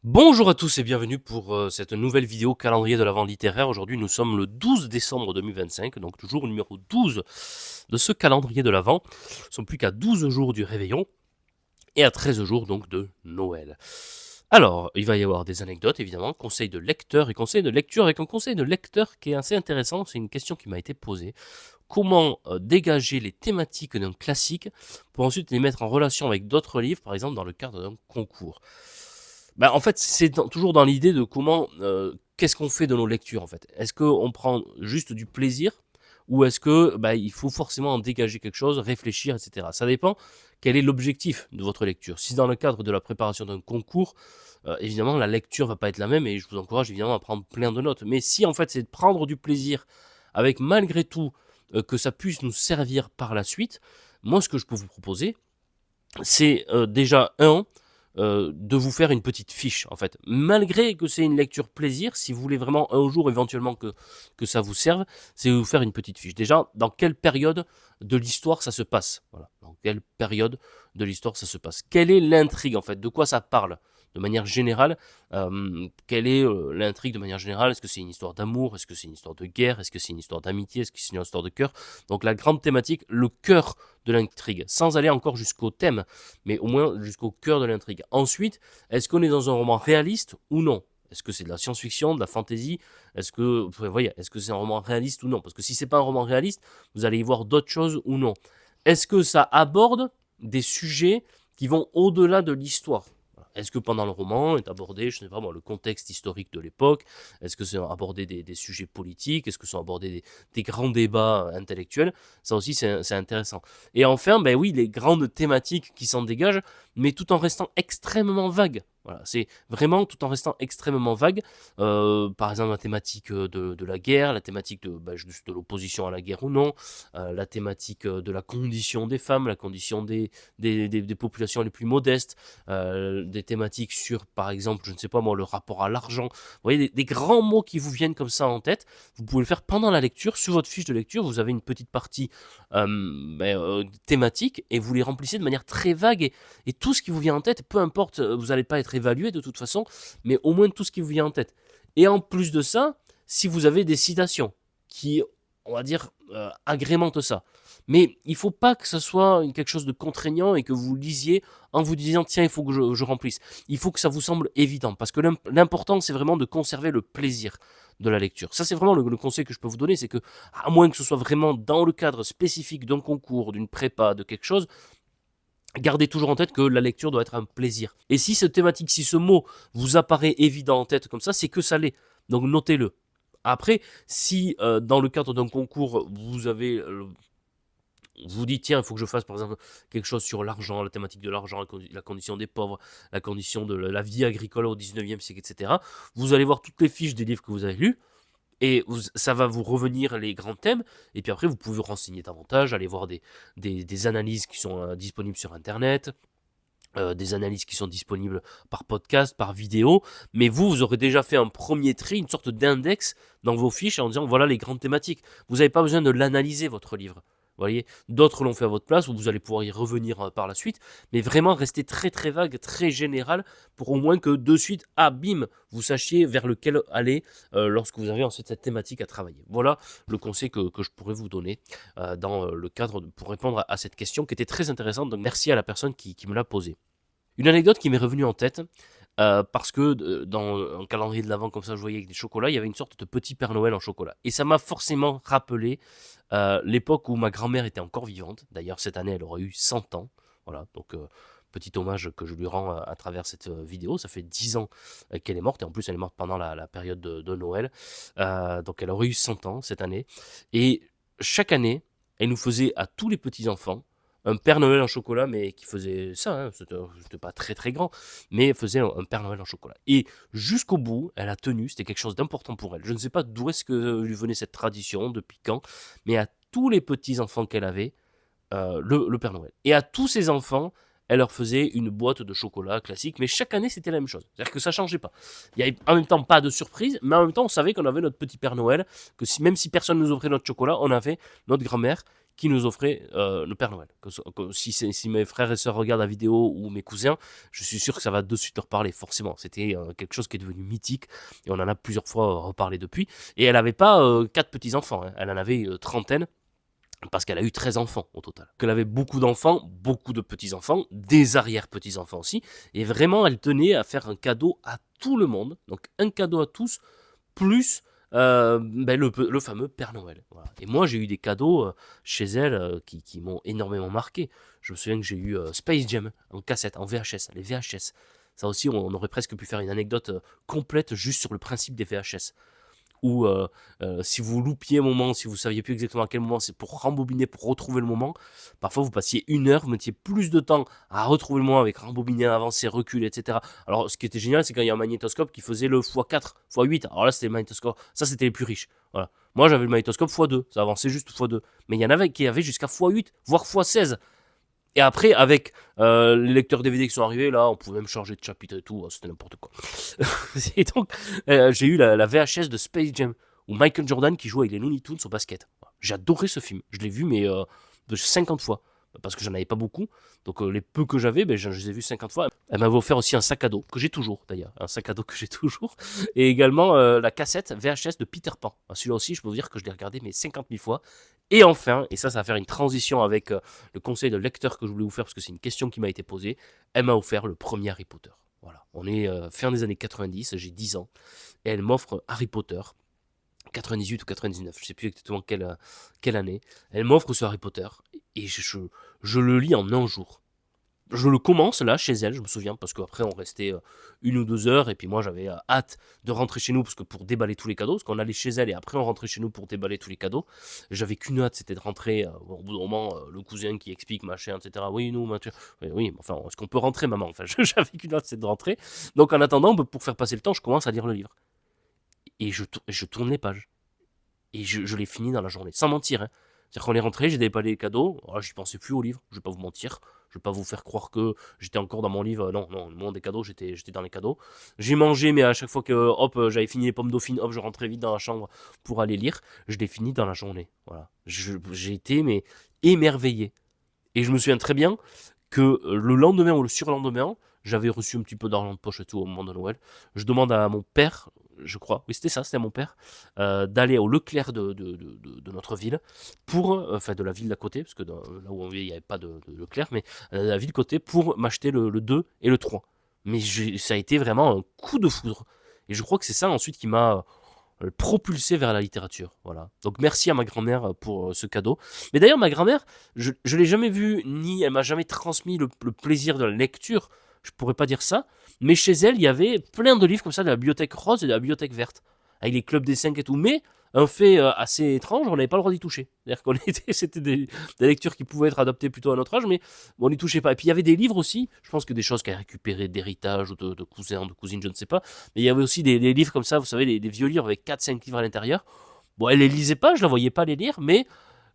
Bonjour à tous et bienvenue pour cette nouvelle vidéo calendrier de l'Avent littéraire. Aujourd'hui nous sommes le 12 décembre 2025, donc toujours numéro 12 de ce calendrier de l'Avent. Nous sommes plus qu'à 12 jours du réveillon et à 13 jours donc de Noël. Alors, il va y avoir des anecdotes évidemment, conseils de lecteur et conseils de lecture avec un conseil de lecteur qui est assez intéressant, c'est une question qui m'a été posée. Comment dégager les thématiques d'un classique pour ensuite les mettre en relation avec d'autres livres, par exemple dans le cadre d'un concours. En fait, c'est toujours dans l'idée de comment, qu'est-ce qu'on fait de nos lectures en fait. Est-ce qu'on prend juste du plaisir ou est-ce que il faut forcément en dégager quelque chose, réfléchir, etc. Ça dépend quel est l'objectif de votre lecture. Si dans le cadre de la préparation d'un concours, évidemment la lecture va pas être la même et je vous encourage évidemment à prendre plein de notes. Mais si en fait c'est de prendre du plaisir avec malgré tout que ça puisse nous servir par la suite, moi ce que je peux vous proposer, c'est déjà de vous faire une petite fiche en fait. Malgré que c'est une lecture plaisir, si vous voulez vraiment un jour éventuellement que ça vous serve, c'est de vous faire une petite fiche. Déjà, dans quelle période de l'histoire ça se passe, voilà. Dans quelle période de l'histoire ça se passe. Quelle est l'intrigue en fait, de quoi ça parle de manière générale, quelle est l'intrigue de manière générale. Est-ce que c'est une histoire d'amour? Est-ce que c'est une histoire de guerre? Est-ce que c'est une histoire d'amitié? Est-ce que c'est une histoire de cœur? Donc la grande thématique, le cœur de l'intrigue, sans aller encore jusqu'au thème, mais au moins jusqu'au cœur de l'intrigue. Ensuite, est-ce qu'on est dans un roman réaliste ou non? Est-ce que c'est de la science-fiction, de la fantasy? Est-ce que, voyez, est-ce que c'est un roman réaliste ou non? Parce que si c'est pas un roman réaliste, vous allez y voir d'autres choses ou non. Est-ce que ça aborde des sujets qui vont au-delà de l'histoire? Est-ce que pendant le roman est abordé, je ne sais pas moi, le contexte historique de l'époque? Est-ce que c'est abordé des sujets politiques? Est-ce que sont abordés des grands débats intellectuels? Ça aussi, c'est intéressant. Et enfin, ben oui, les grandes thématiques qui s'en dégagent, mais tout en restant extrêmement vague. Voilà, c'est vraiment tout en restant extrêmement vague. Par exemple, la thématique de la guerre, la thématique de l'opposition à la guerre ou non, la thématique de la condition des femmes, la condition des populations les plus modestes, des thématiques sur, par exemple, je ne sais pas moi, le rapport à l'argent. Vous voyez, des grands mots qui vous viennent comme ça en tête. Vous pouvez le faire pendant la lecture. Sur votre fiche de lecture, vous avez une petite partie thématique et vous les remplissez de manière très vague et tout ce qui vous vient en tête, peu importe, vous n'allez pas être évalué de toute façon, mais au moins tout ce qui vous vient en tête. Et en plus de ça, si vous avez des citations qui, on va dire, agrémentent ça. Mais il ne faut pas que ce soit quelque chose de contraignant et que vous lisiez en vous disant tiens, il faut que je remplisse. Il faut que ça vous semble évident parce que l'important, c'est vraiment de conserver le plaisir de la lecture. Ça, c'est vraiment le conseil que je peux vous donner, c'est que, à moins que ce soit vraiment dans le cadre spécifique d'un concours, d'une prépa, de quelque chose, gardez toujours en tête que la lecture doit être un plaisir. Et si cette thématique, si ce mot vous apparaît évident en tête comme ça, c'est que ça l'est. Donc notez-le. Après, si dans le cadre d'un concours, vous avez vous dites tiens, il faut que je fasse par exemple quelque chose sur l'argent, la thématique de l'argent, la condition des pauvres, la condition de la vie agricole au 19e siècle, etc. Vous allez voir toutes les fiches des livres que vous avez lus, et ça va vous revenir les grands thèmes, et puis après vous pouvez vous renseigner davantage, aller voir des analyses qui sont disponibles sur Internet, des analyses qui sont disponibles par podcast, par vidéo, mais vous aurez déjà fait un premier tri, une sorte d'index dans vos fiches en disant voilà les grandes thématiques. Vous n'avez pas besoin de l'analyser votre livre. Vous voyez, d'autres l'ont fait à votre place, où vous allez pouvoir y revenir par la suite, mais vraiment rester très très vague, très général, pour au moins que de suite, bim, vous sachiez vers lequel aller lorsque vous avez ensuite cette thématique à travailler. Voilà le conseil que je pourrais vous donner dans le cadre pour répondre à cette question qui était très intéressante. Donc merci à la personne qui me l'a posée. Une anecdote qui m'est revenue en tête, parce que dans un calendrier de l'Avent comme ça, je voyais avec des chocolats, il y avait une sorte de petit Père Noël en chocolat. Et ça m'a forcément rappelé l'époque où ma grand-mère était encore vivante. D'ailleurs, cette année, elle aurait eu 100 ans. Voilà, donc petit hommage que je lui rends à travers cette vidéo. Ça fait 10 ans qu'elle est morte, et en plus, elle est morte pendant la période de Noël. Donc elle aurait eu 100 ans cette année. Et chaque année, elle nous faisait à tous les petits-enfants un Père Noël en chocolat, mais qui faisait ça, hein, c'était pas très très grand, mais faisait un Père Noël en chocolat. Et jusqu'au bout, elle a tenu, c'était quelque chose d'important pour elle. Je ne sais pas d'où est-ce que lui venait cette tradition, depuis quand, mais à tous les petits-enfants qu'elle avait, le Père Noël. Et à tous ses enfants, elle leur faisait une boîte de chocolat classique, mais chaque année c'était la même chose. C'est-à-dire que ça changeait pas. Il y avait en même temps pas de surprise, mais en même temps on savait qu'on avait notre petit Père Noël, que même si personne nous offrait notre chocolat, on avait notre grand-mère qui nous offrait le Père Noël. Si mes frères et sœurs regardent la vidéo ou mes cousins, je suis sûr que ça va de suite leur parler, forcément. C'était quelque chose qui est devenu mythique et on en a plusieurs fois reparlé depuis. Et elle n'avait pas 4 petits-enfants, hein. Elle en avait trentaine. Parce qu'elle a eu 13 enfants au total. Qu'elle avait beaucoup d'enfants, beaucoup de petits-enfants, des arrière-petits-enfants aussi. Et vraiment, elle tenait à faire un cadeau à tout le monde. Donc un cadeau à tous, plus le fameux Père Noël. Voilà. Et moi, j'ai eu des cadeaux chez elle qui m'ont énormément marqué. Je me souviens que j'ai eu Space Jam en cassette, en VHS, les VHS. Ça aussi, on aurait presque pu faire une anecdote complète juste sur le principe des VHS. Ou si vous loupiez un moment, si vous saviez plus exactement à quel moment, c'est pour rembobiner, pour retrouver le moment. Parfois, vous passiez 1 heure, vous mettiez plus de temps à retrouver le moment avec rembobiner, avancer, recul, etc. Alors, ce qui était génial, c'est quand il y a un magnétoscope qui faisait le x4, x8. Alors là, c'était le magnétoscope. Ça, c'était les plus riches. Voilà. Moi, j'avais le magnétoscope x2. Ça avançait juste x2. Mais il y en avait qui avaient jusqu'à x8, voire x16. Et après, avec les lecteurs DVD qui sont arrivés, là, on pouvait même changer de chapitre et tout, c'était n'importe quoi. Et donc, j'ai eu la VHS de Space Jam, où Michael Jordan qui joue avec les Looney Tunes au basket. J'ai adoré ce film, je l'ai vu, mais 50 fois, parce que j'en avais pas beaucoup, donc les peu que j'avais, je les ai vus 50 fois. Elle m'avait offert aussi un sac à dos, que j'ai toujours d'ailleurs, un sac à dos que j'ai toujours, et également la cassette VHS de Peter Pan. Celui-là aussi, je peux vous dire que je l'ai regardé mais 50 000 fois. Et enfin, et ça va faire une transition avec le conseil de lecteur que je voulais vous faire, parce que c'est une question qui m'a été posée, elle m'a offert le premier Harry Potter. Voilà, on est fin des années 90, j'ai 10 ans, et elle m'offre Harry Potter, 98 ou 99, je sais plus exactement quelle année. Elle m'offre ce Harry Potter, et je le lis en un jour. Je le commence là chez elle, je me souviens, parce qu'après on restait 1 ou 2 heures, et puis moi j'avais hâte de rentrer chez nous parce que pour déballer tous les cadeaux, parce qu'on allait chez elle et après on rentrait chez nous pour déballer tous les cadeaux. J'avais qu'une hâte, c'était de rentrer. Au bout d'un moment, le cousin qui explique machin, etc. Oui, nous, Mathieu. Oui, enfin, est-ce qu'on peut rentrer, maman? Enfin, j'avais qu'une hâte, c'était de rentrer. Donc en attendant, pour faire passer le temps, je commence à lire le livre. Et je tourne les pages. Et je l'ai fini dans la journée, sans mentir, hein. C'est-à-dire qu'on est rentré, j'ai déballé les cadeaux, j'y pensais plus au livre, je vais pas vous mentir, je vais pas vous faire croire que j'étais encore dans mon livre, non, le moment des cadeaux, j'étais dans les cadeaux. J'ai mangé, mais à chaque fois que, j'avais fini les pommes dauphines, je rentrais vite dans la chambre pour aller lire, je l'ai fini dans la journée, voilà. J'ai été, mais, émerveillé. Et je me souviens très bien que le lendemain ou le surlendemain, j'avais reçu un petit peu d'argent de poche et tout au moment de Noël. Je demande à mon père, je crois, oui c'était ça, c'était à mon père, d'aller au Leclerc de notre ville, enfin de la ville d'à côté, parce que là où on vit, il n'y avait pas de Leclerc, mais la ville côté, pour m'acheter le 2 et le 3. Mais ça a été vraiment un coup de foudre. Et je crois que c'est ça ensuite qui m'a propulsé vers la littérature. Voilà. Donc merci à ma grand-mère pour ce cadeau. Mais d'ailleurs, ma grand-mère, je l'ai jamais vue, ni elle m'a jamais transmis le plaisir de la lecture. Je pourrais pas dire ça. Mais chez elle, il y avait plein de livres comme ça, de la bibliothèque rose et de la bibliothèque verte, avec les clubs des 5 et tout. Mais un fait assez étrange, on n'avait pas le droit d'y toucher. C'est-à-dire qu'on c'était des lectures qui pouvaient être adaptées plutôt à notre âge, mais on n'y touchait pas. Et puis il y avait des livres aussi, je pense que des choses qu'elle a récupérées d'héritage ou de cousins, de cousines, je ne sais pas. Mais il y avait aussi des livres comme ça, vous savez, des vieux livres avec 4-5 livres à l'intérieur. Bon, elle les lisait pas, je la voyais pas les lire, mais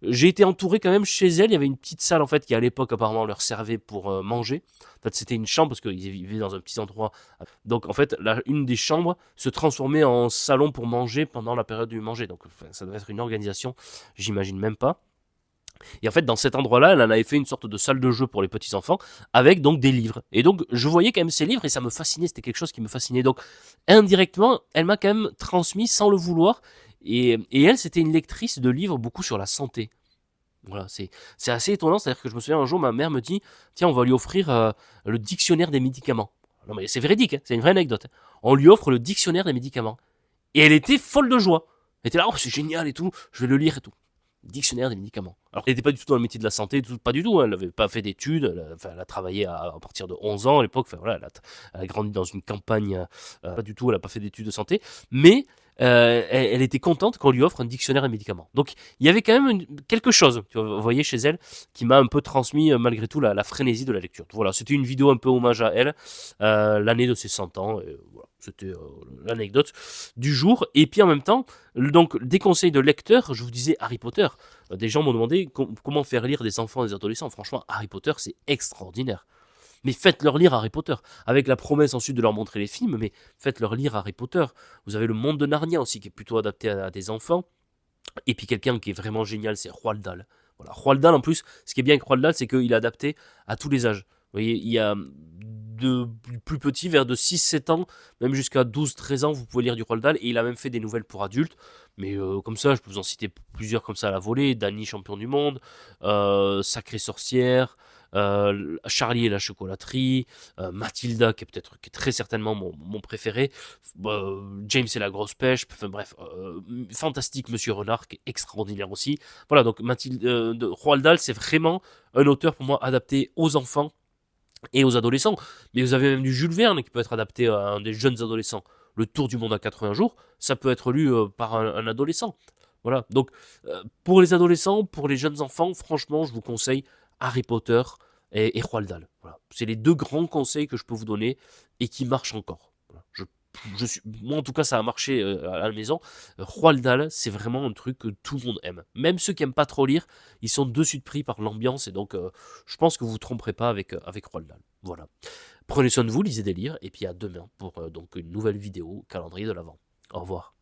j'ai été entouré quand même chez elle. Il y avait une petite salle en fait qui à l'époque apparemment leur servait pour manger. En fait, c'était une chambre parce qu'ils vivaient dans un petit endroit. Donc en fait, une des chambres se transformait en salon pour manger pendant la période du manger. Donc enfin, ça devait être une organisation, j'imagine même pas. Et en fait, dans cet endroit-là, elle en avait fait une sorte de salle de jeu pour les petits-enfants, avec donc des livres. Et donc, je voyais quand même ces livres, et ça me fascinait, c'était quelque chose qui me fascinait. Donc, indirectement, elle m'a quand même transmis, sans le vouloir, et elle, c'était une lectrice de livres beaucoup sur la santé. Voilà, c'est assez étonnant, c'est-à-dire que je me souviens un jour, ma mère me dit, tiens, on va lui offrir le dictionnaire des médicaments. Non mais c'est véridique, hein, c'est une vraie anecdote. On lui offre le dictionnaire des médicaments. Et elle était folle de joie. Elle était là, oh c'est génial et tout, je vais le lire et tout. Dictionnaire des médicaments. Alors elle n'était pas du tout dans le métier de la santé, pas du tout, hein. Elle n'avait pas fait d'études, elle a travaillé à partir de 11 ans à l'époque, enfin, voilà, elle a grandi dans une campagne, pas du tout, elle n'a pas fait d'études de santé, mais elle était contente qu'on lui offre un dictionnaire des médicaments. Donc il y avait quand même quelque chose, vous voyez, chez elle, qui m'a un peu transmis malgré tout la frénésie de la lecture. Voilà, c'était une vidéo un peu hommage à elle, l'année de ses 100 ans, et voilà, c'était l'anecdote du jour. Et puis en même temps, donc des conseils de lecteur, je vous disais Harry Potter. Des gens m'ont demandé comment faire lire des enfants et des adolescents. Franchement, Harry Potter, c'est extraordinaire. Mais faites-leur lire Harry Potter, avec la promesse ensuite de leur montrer les films, mais faites-leur lire Harry Potter. Vous avez le monde de Narnia aussi, qui est plutôt adapté à des enfants. Et puis quelqu'un qui est vraiment génial, c'est Roald Dahl. Voilà. Roald Dahl, en plus, ce qui est bien avec Roald Dahl, c'est qu'il est adapté à tous les âges. Vous voyez, il y a de plus petits, vers de 6-7 ans, même jusqu'à 12-13 ans, vous pouvez lire du Roald Dahl, et il a même fait des nouvelles pour adultes, mais comme ça, je peux vous en citer plusieurs comme ça à la volée, Dany, champion du monde, Sacrée sorcière, Charlie et la chocolaterie, Mathilda, qui est très certainement mon préféré, James et la grosse pêche, enfin bref, fantastique Monsieur Renard, qui est extraordinaire aussi. Voilà, donc Mathilde, Roald Dahl, c'est vraiment un auteur pour moi adapté aux enfants et aux adolescents. Mais vous avez même du Jules Verne qui peut être adapté à un des jeunes adolescents. Le Tour du monde à 80 jours, ça peut être lu par un adolescent. Voilà, donc pour les adolescents, pour les jeunes enfants, franchement, je vous conseille Harry Potter et Roald Dahl. Voilà. C'est les deux grands conseils que je peux vous donner et qui marchent encore. Voilà. Moi, en tout cas, ça a marché à la maison. Roald Dahl, c'est vraiment un truc que tout le monde aime. Même ceux qui aiment pas trop lire, ils sont de suite pris par l'ambiance et donc je pense que vous vous tromperez pas avec Roald Dahl. Voilà. Prenez soin de vous, lisez des livres et puis à demain pour donc une nouvelle vidéo calendrier de l'Avent. Au revoir.